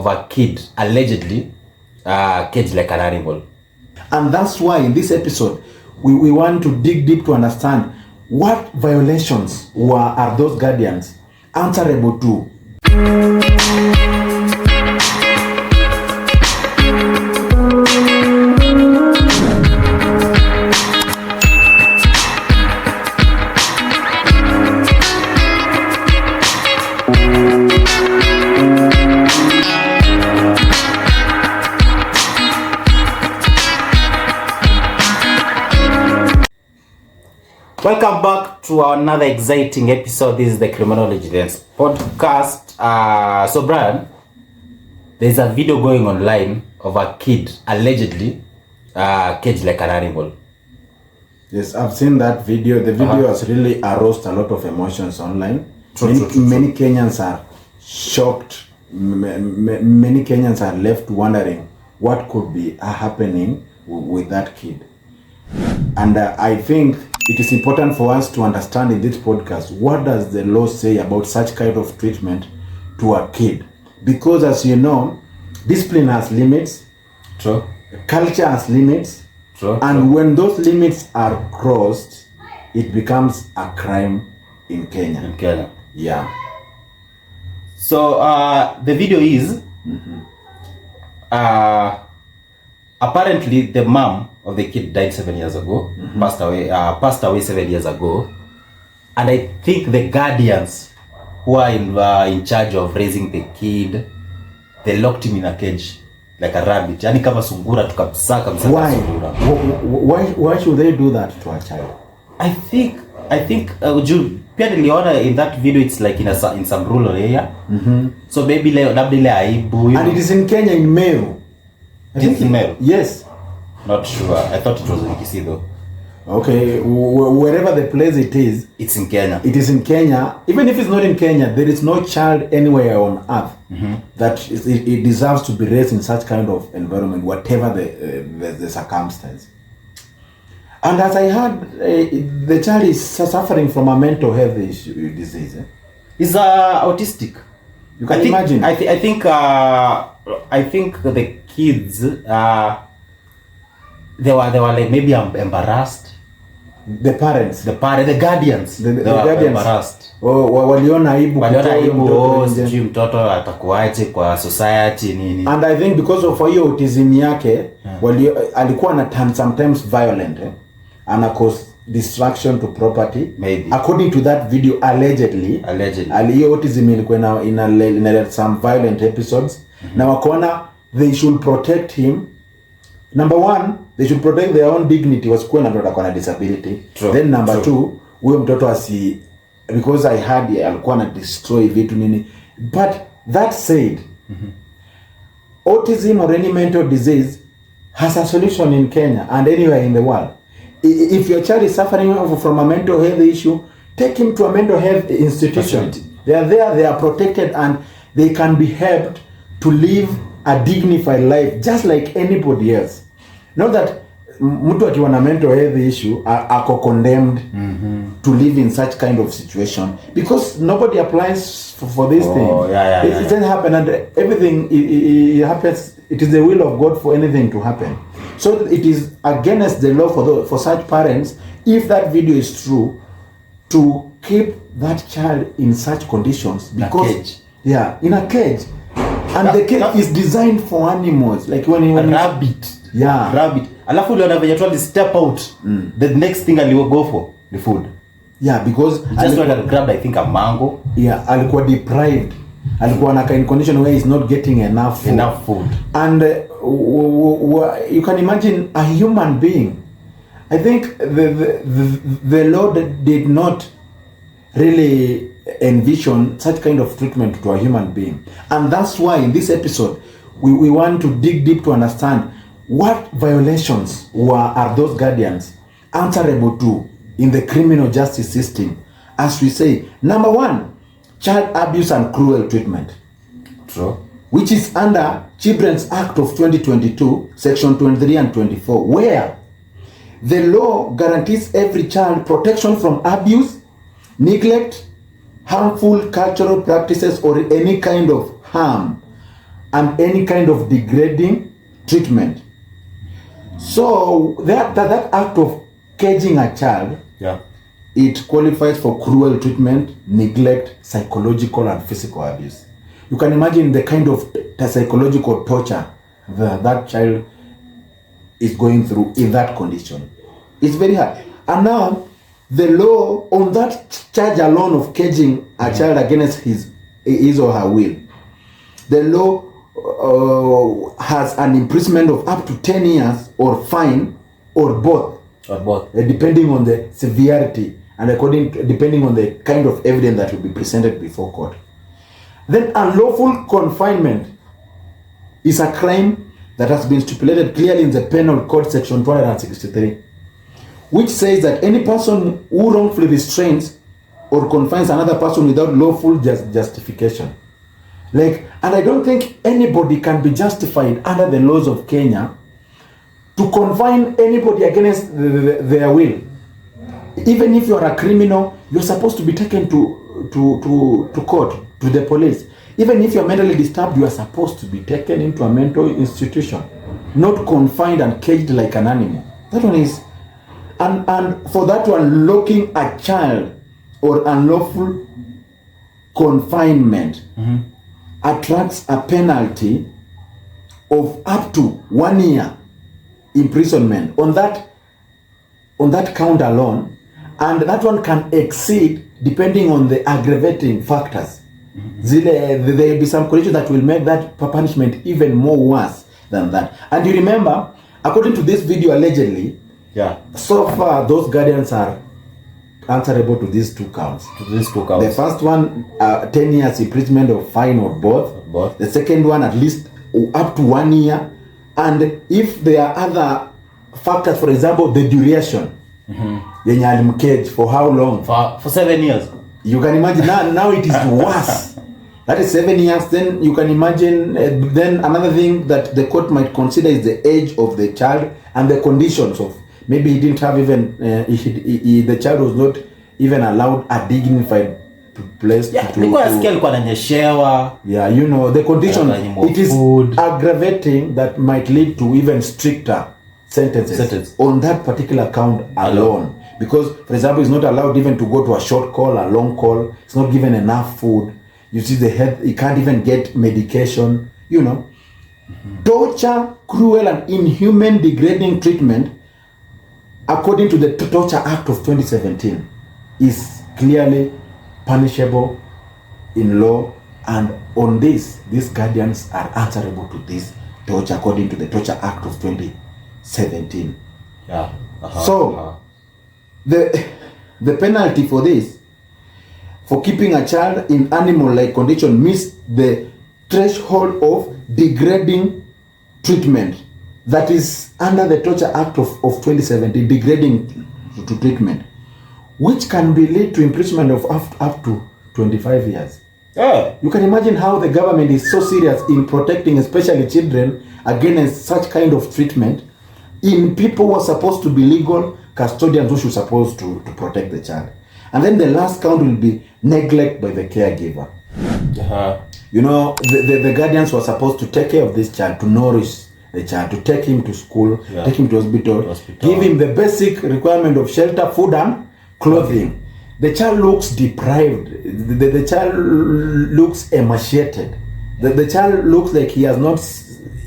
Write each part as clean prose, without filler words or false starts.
of a kid allegedly caged like an animal. And that's why in this episode, we want to dig deep to understand what violations are those guardians answerable to. Welcome back to another exciting episode. This is the Criminology Lens podcast. So Brian, there's a video going online of a kid allegedly caged like an animal. Yes, I've seen that video. The video has really aroused a lot of emotions online. Many Kenyans are shocked. Many Kenyans are left wondering what could be happening with that kid. And I think it is important for us to understand in this podcast, what does the law say about such kind of treatment to a kid? Because as you know, discipline has limits. True. Culture has limits. True. And when those limits are crossed, it becomes a crime in Kenya. In Kenya. Yeah. So the video is apparently the mom of the kid died 7 years ago, passed away 7 years ago, and I think the guardians who are in charge of raising the kid, they locked him in a cage like a rabbit. Yani kama sungura tukabisa kabisa. Why should they do that to a child? I think pia niliona in that video it's like in some rural area. So maybe labda ile aibu. And it is in Kenya, in Meru. It's in Meru? Yes. Not sure. I thought it was in Kisii though. Okay, wherever the place it is. It's in Kenya. It is in Kenya. Even if it's not in Kenya, there is no child anywhere on earth that it deserves to be raised in such kind of environment, whatever the circumstance. And as I heard, the child is suffering from a mental health disease. He's autistic. You can imagine. I think the kids they were like maybe embarrassed. The parents, the guardians, the were guardians embarrassed. Waliona aibu sijui mtoto atakuaje kwa society nini. And I think because of hiyo autism yake, alikuwa na sometimes violent, and cause destruction to property. Maybe. According to that video, allegedly. Hiyo autism ilikuwa in some violent episodes. Na wakaona they should protect him. Number one, they should protect their own dignity, wasikuwe na mtoto akona disability. True. Then number two, huyo mtoto because I heard alikuwa na destroy vitu nini. But that said, autism or any mental disease has a solution in Kenya and anywhere in the world. If your child is suffering from a mental health issue, take him to a mental health institution. They are there, they are protected, and they can be helped to live a dignified life just like anybody else. Not that mtu akiwa na mental health issue ako condemned to live in such kind of situation, because nobody applies for this thing. It doesn't happen, and everything it happens. It is the will of God for anything to happen. So it is against the law for such parents, if that video is true, to keep that child in such conditions, because in a cage. And the cage is designed for animals, like when rabbit. Yeah. Rabbit. Alafu uliona venye tu step out. The next thing aliwo go for the food. Yeah, because just when I grabbed, I think, a mango. Yeah, alikuwa deprived. Alikuwa na in condition where he's not getting enough food. And you can imagine a human being. I think the law did not really envision such kind of treatment to a human being. And that's why in this episode, we want to dig deep to understand what violations are those guardians answerable to in the criminal justice system. As we say, number one, child abuse and cruel treatment. True. Which is under Children's Act of 2022, Section 23 and 24, where the law guarantees every child protection from abuse, neglect, harmful cultural practices, or any kind of harm and any kind of degrading treatment. So that act of caging a child, it qualifies for cruel treatment, neglect, psychological and physical abuse. You can imagine the kind of psychological torture that child is going through in that condition. It's very hard. And now, the law on that charge alone of caging a child against his or her will, the law has an imprisonment of up to 10 years or fine or both. Depending on the severity and depending on the kind of evidence that will be presented before court. Then unlawful confinement is a crime that has been stipulated clearly in the Penal Code section 263, which says that any person who wrongfully restrains or confines another person without lawful justification. And I don't think anybody can be justified under the laws of Kenya to confine anybody against their will. Even if you are a criminal, you're supposed to be taken to court, to the police. Even if you're mentally disturbed, you are supposed to be taken into a mental institution, not confined and caged like an animal. That one is, and for that one, locking a child or unlawful confinement attracts a penalty of up to 1 year imprisonment on that count alone, and that one can exceed depending on the aggravating factors. There will be some conditions that will make that punishment even more worse than that. And you remember, according to this video, allegedly, so far those guardians are answerable to these two counts. The first one, 10 years imprisonment or fine or both. The second one, at least up to 1 year. And if there are other factors, for example, the duration, cage for how long? For 7 years. You can imagine now it is worse. That is 7 years. Then you can imagine. Then another thing that the court might consider is the age of the child and the conditions of. Maybe he didn't have even. The child was not even allowed a dignified place to you know, the condition, it is food. Aggravating that might lead to even stricter sentences on that particular count alone. Because, for example, he's not allowed even to go to a short call, a long call. He's not given enough food. You see the health, he can't even get medication, you know. Torture, cruel and inhuman degrading treatment, according to the Torture Act of 2017, is clearly punishable in law, and on this, these guardians are answerable to this torture according to the Torture Act of 2017. The penalty for this, for keeping a child in animal-like condition, meets the threshold of degrading treatment that is under the Torture Act of 2017, degrading to treatment, which can be lead to imprisonment of up to 25 years. You can imagine how the government is so serious in protecting especially children against such kind of treatment in people who are supposed to be legal custodians who should supposed to protect the child. And then the last count will be neglect by the caregiver. You know, the guardians were supposed to take care of this child, to nourish the child, to take him to school, take him to hospital, give him the basic requirement of shelter, food and clothing. The child looks deprived. The child looks emaciated. The child looks like he has not,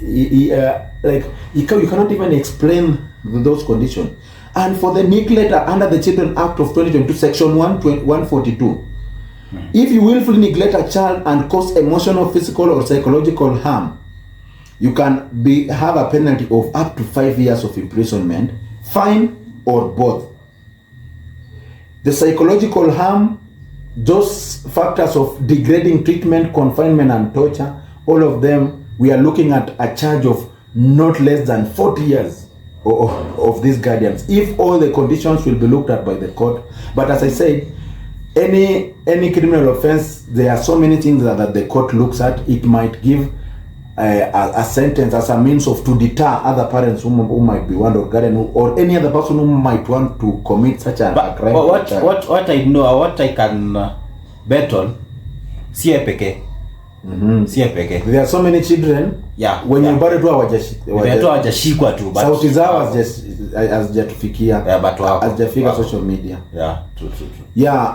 you cannot even explain those conditions. And for the neglect under the Children Act of 2022, section 142, if you willfully neglect a child and cause emotional, physical or psychological harm, you can have a penalty of up to 5 years of imprisonment, fine or both. The psychological harm, those factors of degrading treatment, confinement and torture, all of them, we are looking at a charge of not less than 40 years of these guardians, if all the conditions will be looked at by the court. But as I said, any criminal offense, there are so many things that the court looks at. It might give a sentence as a means of to deter other parents who might be one or guardian or any other person who might want to commit such a crime. But what I know, what I can bet on, CPK, Si peke. There are so many children when you bado tu hawajashikwa tu, but sauti zao hazijatufikia, hazijafika social media. True.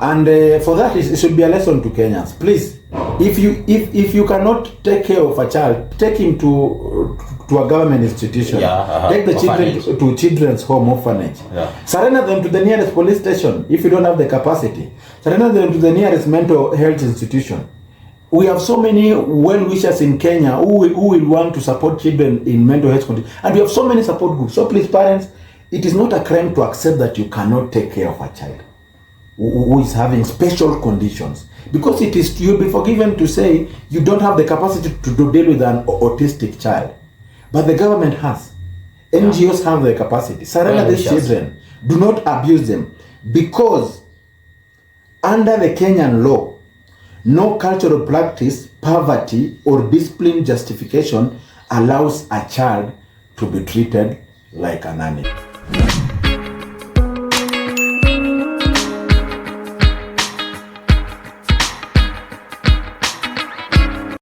And for that it should be a lesson to Kenyans. Please, if you cannot take care of a child, take him to a government institution. Take the children to children's home, orphanage. Surrender them to the nearest police station if you don't have the capacity. Surrender them to the nearest mental health institution. We have so many well-wishers in Kenya who will want to support children in mental health conditions, and we have so many support groups. So please, parents, it is not a crime to accept that you cannot take care of a child who is having special conditions, because you'll be forgiven to say you don't have the capacity to deal with an autistic child, but the government has. NGOs have the capacity. Surrender these children. Do not abuse them, because under the Kenyan law, no cultural practice, poverty, or discipline justification allows a child to be treated like an animal.